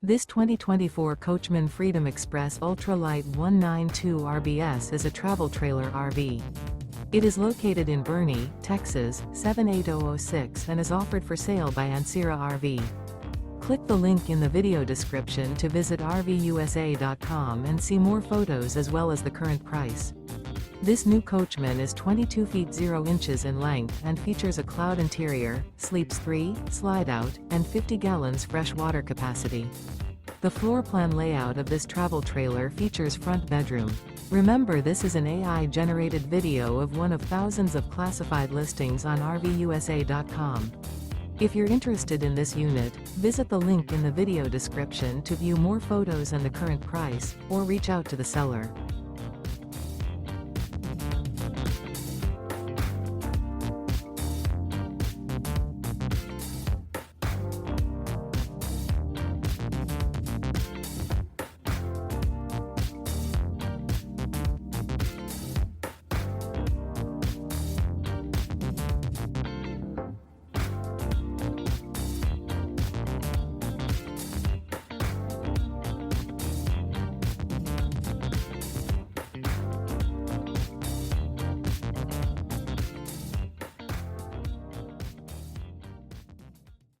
This 2024 Coachmen Freedom Express Ultra Lite 192 RBS is a travel trailer RV. It is located in Boerne, Texas, 78006 and is offered for sale by Ancira RV. Click the link in the video description to visit RVUSA.com and see more photos as well as the current price. This new Coachmen is 22 feet 0 inches in length and features a cloud interior, sleeps 3, Slideout, and 50 gallons fresh water capacity. The floor plan layout of this travel trailer features front bedroom. Remember, this is an AI-generated video of one of thousands of classified listings on RVUSA.com. If you're interested in this unit, visit the link in the video description to view more photos and the current price, or reach out to the seller.